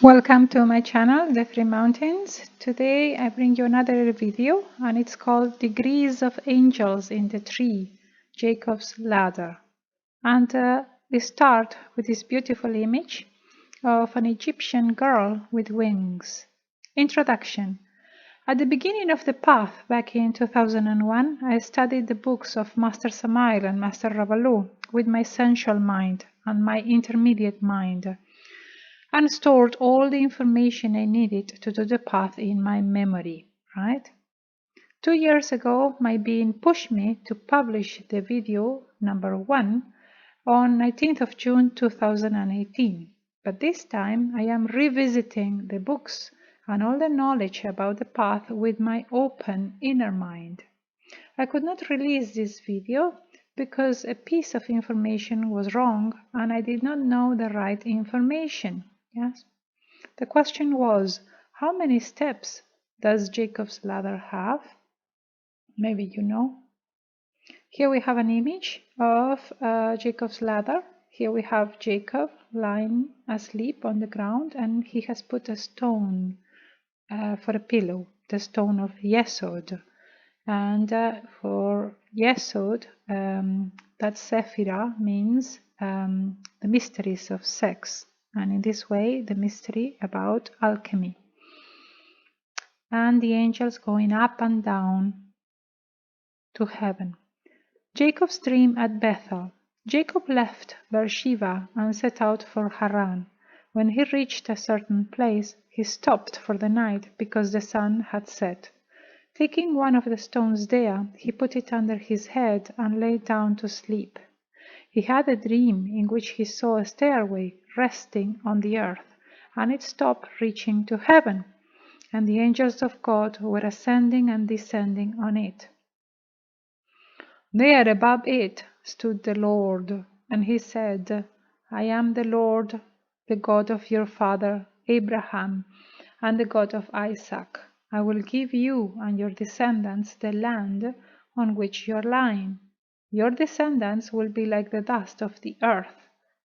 Welcome to my channel, The Three Mountains. Today I bring you another video and it's called Degrees of Angels in the Tree, Jacob's Ladder. And we start with this beautiful image of an Egyptian girl with wings. Introduction. At the beginning of the path, back in 2001, I studied the books of Master Samael and Master Ravalu with my sensual mind and my intermediate mind, and stored all the information I needed to do the path in my memory, right? 2 years ago, my being pushed me to publish the video number 1 on 19th of June 2018. But this time I am revisiting the books and all the knowledge about the path with my open inner mind. I could not release this video because a piece of information was wrong and I did not know the right information. Yes. The question was, how many steps does Jacob's ladder have? Maybe you know. Here we have an image of Jacob's ladder. Here we have Jacob lying asleep on the ground, and he has put a stone for a pillow, the stone of Yesod. And for Yesod, that Sephirah means the mysteries of sex. And in this way, the mystery about alchemy. And the angels going up and down to heaven. Jacob's dream at Bethel. Jacob left Beersheba and set out for Haran. When he reached a certain place, he stopped for the night because the sun had set. Taking one of the stones there, he put it under his head and lay down to sleep. He had a dream in which he saw a stairway resting on the earth, and it stopped reaching to heaven, and the angels of God were ascending and descending on it. There above it stood the Lord, and he said, I am the Lord, the God of your father Abraham, and the God of Isaac. I will give you and your descendants the land on which you are lying. Your descendants will be like the dust of the earth,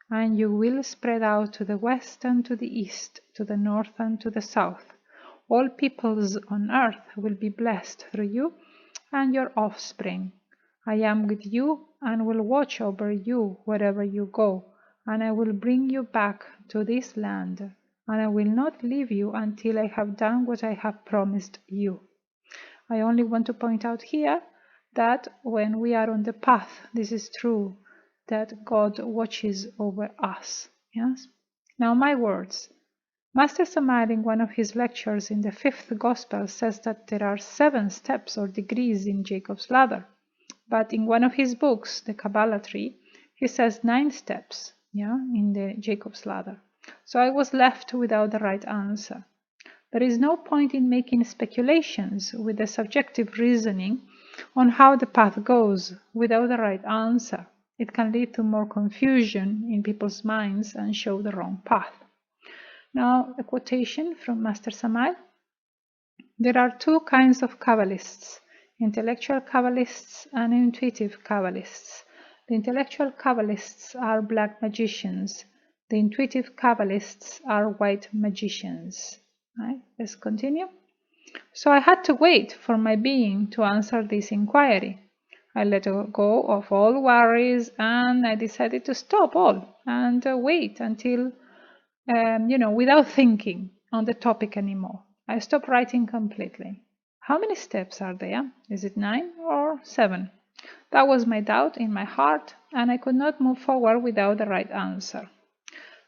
and you will spread out to the west and to the east, to the north and to the south. All peoples on earth will be blessed through you and your offspring. I am with you and will watch over you wherever you go, and I will bring you back to this land, and I will not leave you until I have done what I have promised you. I only want to point out here that when we are on the path, this is true, that God watches over us. Yes. Now my words. Master Samael, in one of his lectures in the 5th Gospel, says that there are 7 steps or degrees in Jacob's ladder. But in one of his books, the Kabbalah Tree, he says 9 steps, in the Jacob's ladder. So I was left without the right answer. There is no point in making speculations with the subjective reasoning on how the path goes without the right answer. It can lead to more confusion in people's minds and show the wrong path. Now, a quotation from Master Samael. There are 2 kinds of Kabbalists, intellectual Kabbalists and intuitive Kabbalists. The intellectual Kabbalists are black magicians. The intuitive Kabbalists are white magicians. Right? Let's continue. So I had to wait for my being to answer this inquiry. I let go of all worries and I decided to stop all and wait until, without thinking on the topic anymore. I stopped writing completely. How many steps are there? Is it 9 or 7? That was my doubt in my heart, and I could not move forward without the right answer.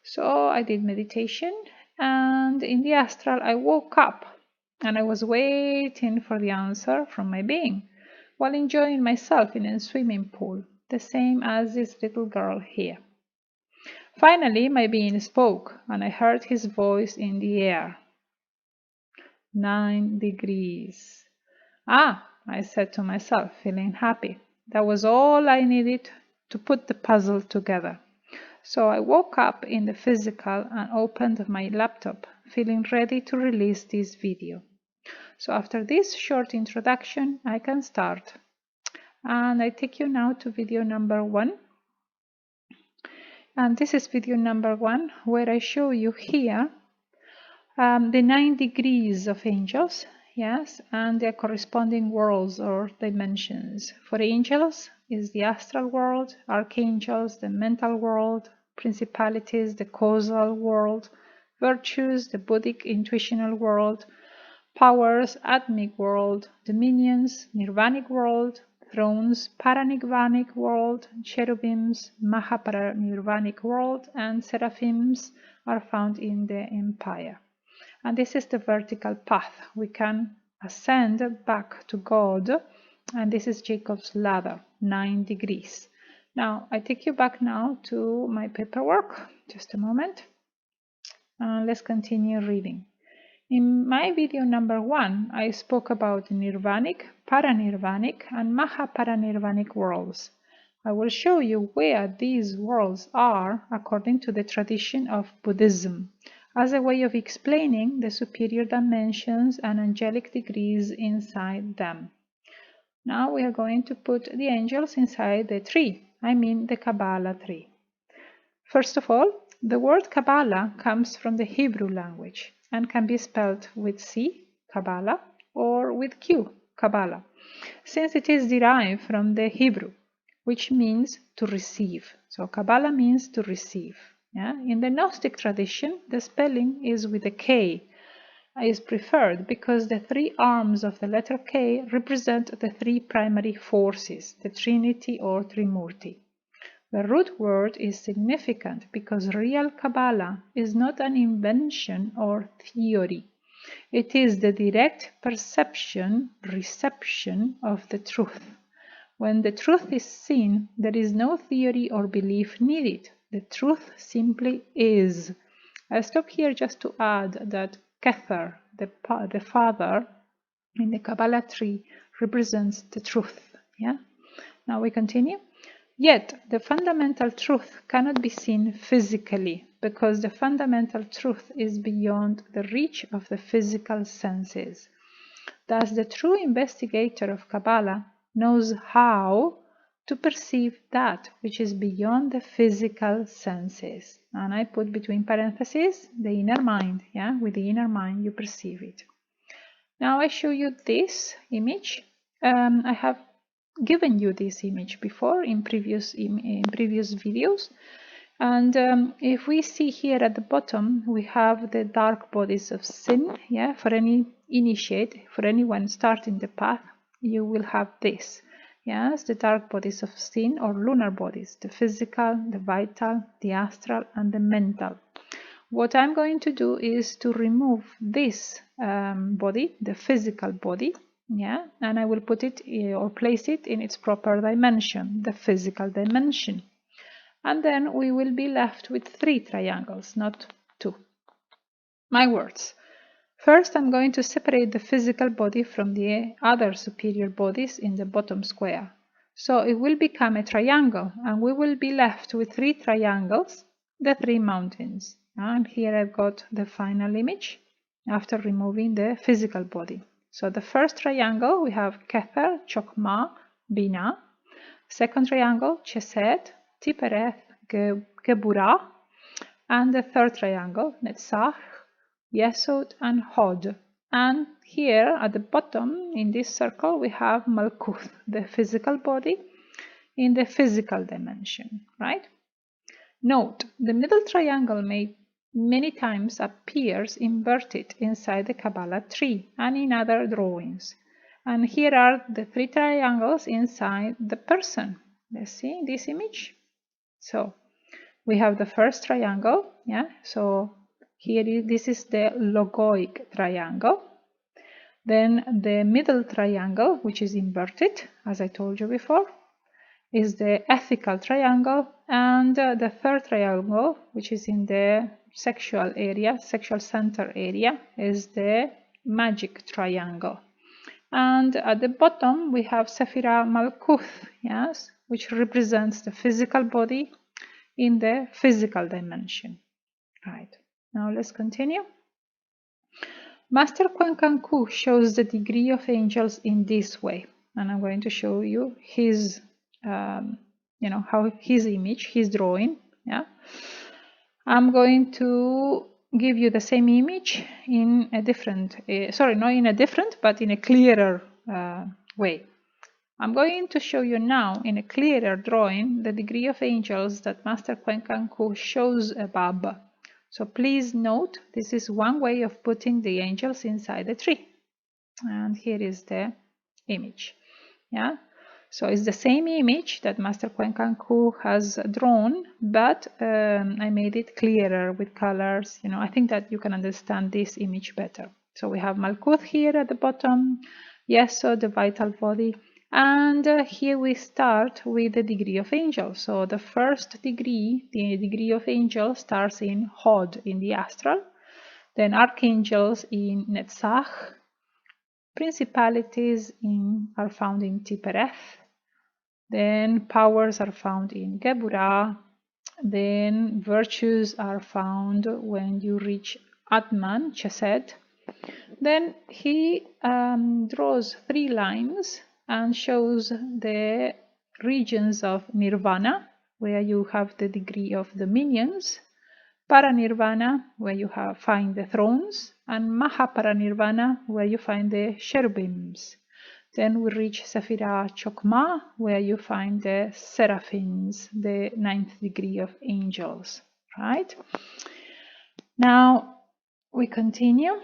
So I did meditation, and in the astral I woke up, and I was waiting for the answer from my being, while enjoying myself in a swimming pool, the same as this little girl here. Finally, my being spoke, and I heard his voice in the air. 9 degrees. Ah, I said to myself, feeling happy. That was all I needed to put the puzzle together. So I woke up in the physical and opened my laptop, feeling ready to release this video. So after this short introduction, I can start. And I take you now to video number 1. And this is video number 1, where I show you here the 9 degrees of angels, yes, and their corresponding worlds or dimensions. For angels is the astral world, archangels, the mental world, principalities, the causal world, virtues, the Buddhic intuitional world, powers, atmic world, dominions, nirvanic world, thrones, paranirvanic world, cherubims, mahaparanirvanic world, and seraphims are found in the empire. And this is the vertical path. We can ascend back to God, and this is Jacob's ladder, 9 degrees. Now, I take you back now to my paperwork. Just a moment. Let's continue reading. In my video number 1, I spoke about nirvanic, paranirvanic, and mahaparanirvanic worlds. I will show you where these worlds are according to the tradition of Buddhism, as a way of explaining the superior dimensions and angelic degrees inside them. Now we are going to put the angels inside the tree, the Kabbalah tree. First of all, the word Kabbalah comes from the Hebrew language and can be spelled with C, Kabbalah, or with Q, Kabbalah, since it is derived from the Hebrew, which means to receive. So Kabbalah means to receive. In the Gnostic tradition, the spelling is with a K, is preferred because the 3 arms of the letter K represent the 3 primary forces, the Trinity or Trimurti. The root word is significant because real Kabbalah is not an invention or theory. It is the direct perception, reception of the truth. When the truth is seen, there is no theory or belief needed. The truth simply is. I stop here just to add that Kether, the father in the Kabbalah tree, represents the truth. Now we continue. Yet, the fundamental truth cannot be seen physically because the fundamental truth is beyond the reach of the physical senses. Thus, the true investigator of Kabbalah knows how to perceive that which is beyond the physical senses. And I put between parentheses the inner mind. With the inner mind, you perceive it. Now I show you this image. I have given you this image before in previous videos, and if we see here at the bottom, we have the dark bodies of sin. For any initiate, for anyone starting the path, you will have this. The dark bodies of sin or lunar bodies, the physical, the vital, the astral, and the mental. What I'm going to do is to remove this body, the physical body, and I will put it or place it in its proper dimension, the physical dimension. And then we will be left with 3 triangles, not 2. My words. First, I'm going to separate the physical body from the other superior bodies in the bottom square. So it will become a triangle, and we will be left with 3 triangles, the 3 mountains. And here I've got the final image after removing the physical body. So the first triangle, we have Kether, Chokmah, Binah. Second triangle, Chesed, Tipereth, Geburah. And the third triangle, Netzach, Yesod, and Hod. And here at the bottom, in this circle, we have Malkuth, the physical body, in the physical dimension, right? Note, the middle triangle many times appears inverted inside the Kabbalah tree and in other drawings. And here are the 3 triangles inside the person. Let's see this image. So we have the first triangle. So here this is the logoic triangle. Then the middle triangle, which is inverted, as I told you before, is the ethical triangle, and the third triangle, which is in the sexual area, sexual center area, is the magic triangle. And at the bottom we have Sephirah Malkuth, which represents the physical body in the physical dimension. Right, now let's continue. Master Kwenkanku shows the degree of angels in this way, and I'm going to show you his how his image, his drawing. I'm going to give you the same image in a different, sorry, not in a different, but in a clearer way. I'm going to show you now in a clearer drawing the degree of angels that Master Kwenkanku shows above. So please note, this is one way of putting the angels inside the tree. And here is the image. Yeah. So it's the same image that Master Kwenkanku has drawn, but I made it clearer with colors. You know, I think that you can understand this image better. So we have Malkuth here at the bottom, Yesod, the vital body, and here we start with the degree of angel. So the first degree, the degree of angel, starts in Hod, in the astral, then archangels in Netzach, principalities are found in Tipereth, then powers are found in Geburah, then virtues are found when you reach Atman, Chesed. Then he draws 3 lines and shows the regions of Nirvana, where you have the degree of the minions, Paranirvana, where you find the thrones, and Mahaparanirvana, where you find the cherubims. Then we reach Sephira Chokmah, where you find the seraphims, the 9th degree of angels, right? Now we continue.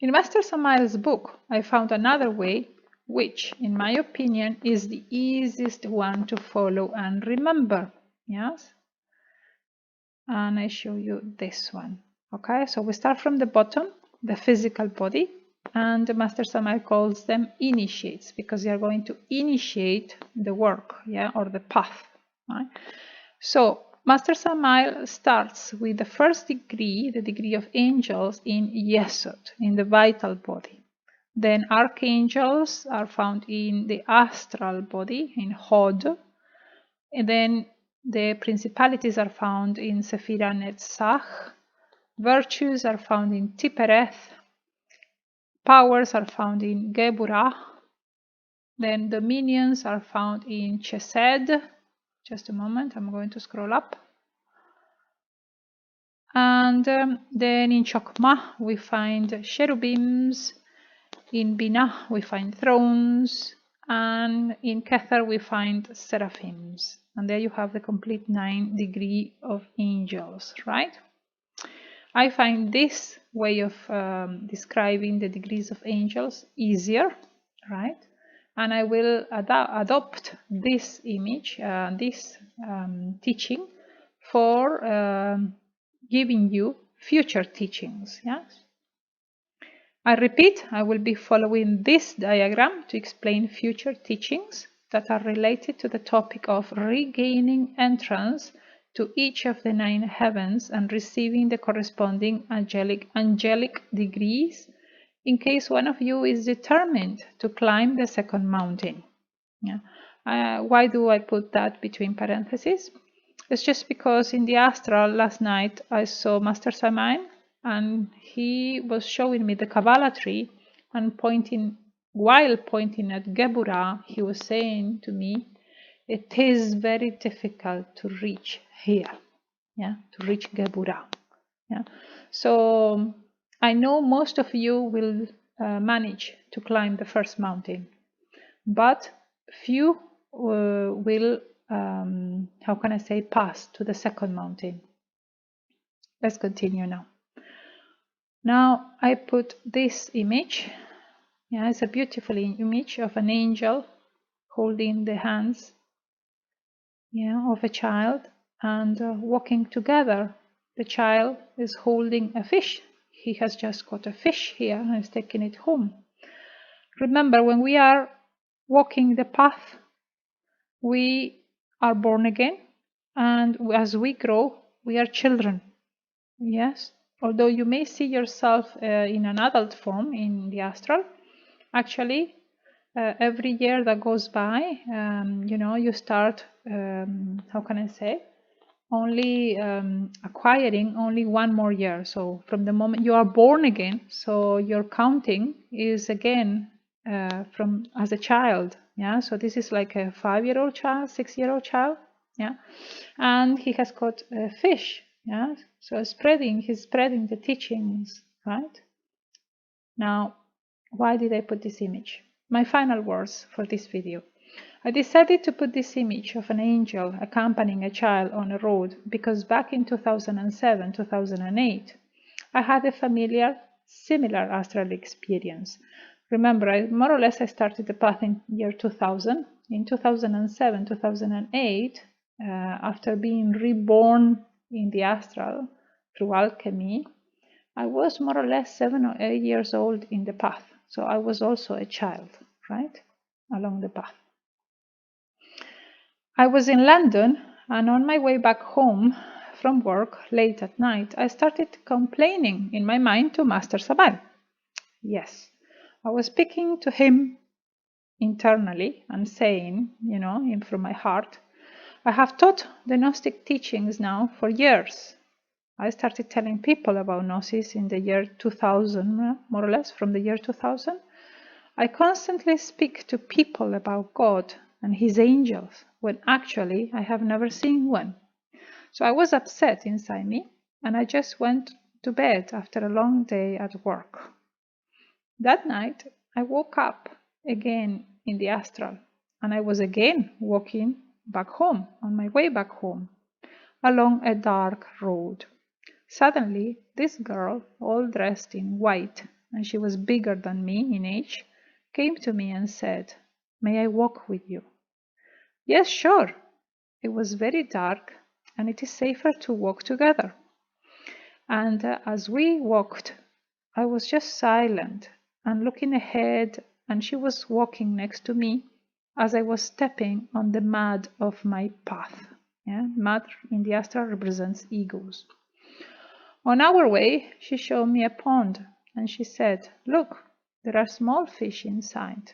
In Master Samael's book, I found another way, which, in my opinion, is the easiest one to follow and remember. Yes? And I show you this one. Okay, so we start from the bottom, the physical body, and Master Samael calls them initiates because they are going to initiate the work, yeah, or the path. Right? So Master Samael starts with the first degree, the degree of angels in Yesod, in the vital body. Then archangels are found in the astral body, in Hod, and then the principalities are found in Sephira Netzach, virtues are found in Tipereth, powers are found in Geburah, then dominions are found in Chesed. Just a moment, I'm going to scroll up. And then in Chokmah we find cherubims, in Binah we find thrones, and in Kether we find seraphims. And there you have the complete 9 degree of angels, right? I find this way of describing the degrees of angels easier, right? And I will adopt this image, this teaching for giving you future teachings. Yes. I repeat, I will be following this diagram to explain future teachings that are related to the topic of regaining entrance to each of the 9 heavens and receiving the corresponding angelic degrees in case one of you is determined to climb the second mountain. Yeah. Why do I put that between parentheses? It's just because in the astral last night I saw Master Samael, and he was showing me the Kabbalah tree, and while pointing at Geburah, he was saying to me, it is very difficult to reach here, yeah, to reach Geburah. Yeah. So I know most of you will manage to climb the first mountain, but few will, how can I say, pass to the second mountain. Let's continue now. Now I put this image. Yeah, it's a beautiful image of an angel holding the hands, yeah, of a child and walking together. The child is holding a fish. He has just got a fish here and is taking it home. Remember, when we are walking the path, we are born again, and as we grow, we are children. Yes, although you may see yourself in an adult form in the astral, actually every year that goes by, you start, how can I say, only acquiring only 1 more year. So from the moment you are born again, so your counting is again from as a child. Yeah, so this is like a 5-year-old child, 6-year-old child. Yeah, and he has got a fish Yeah, so he's spreading the teachings, right? Now, why did I put this image? My final words for this video. I decided to put this image of an angel accompanying a child on a road because back in 2007, 2008, I had a similar astral experience. Remember, more or less I started the path in year 2000. In 2007, 2008, after being reborn in the astral through alchemy, I was more or less 7 or 8 years old in the path. So I was also a child, right, along the path. I was in London, and on my way back home from work late at night, I started complaining in my mind to Master Sabal. Yes, I was speaking to him internally and saying, from my heart, I have taught the Gnostic teachings now for years. I started telling people about Gnosis in the year 2000, more or less, from the year 2000. I constantly speak to people about God and his angels, when actually I have never seen one. So I was upset inside me, and I just went to bed after a long day at work. That night, I woke up again in the astral, and I was again walking back home, on my way back home, along a dark road. Suddenly, this girl, all dressed in white, and she was bigger than me in age, came to me and said, "May I walk with you?" Yes, sure. It was very dark, and it is safer to walk together. And as we walked, I was just silent and looking ahead, and she was walking next to me as I was stepping on the mud of my path. Yeah? Mud in the astral represents egos. On our way, she showed me a pond, and she said, "Look, there are small fish inside."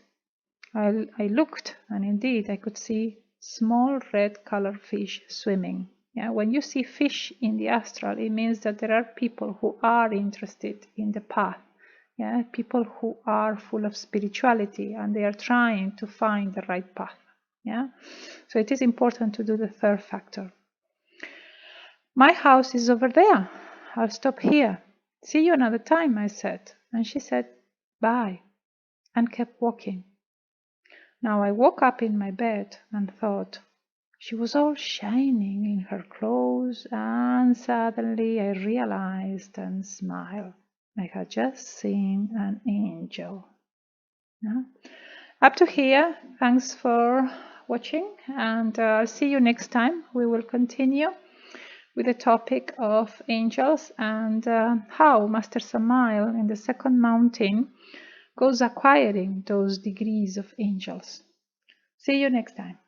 I looked, and indeed I could see small red-colored fish swimming. Yeah, when you see fish in the astral, it means that there are people who are interested in the path. Yeah, people who are full of spirituality, and they are trying to find the right path. Yeah, so it is important to do the third factor. My house is over there. I'll stop here. See you another time, I said. And she said, "Bye," and kept walking. Now I woke up in my bed and thought, she was all shining in her clothes, and suddenly I realized and smiled. I had just seen an angel. Yeah? Up to here, thanks for watching, and I'll see you next time. We will continue with the topic of angels and how Master Samael in the second mountain goes acquiring those degrees of angels. See you next time.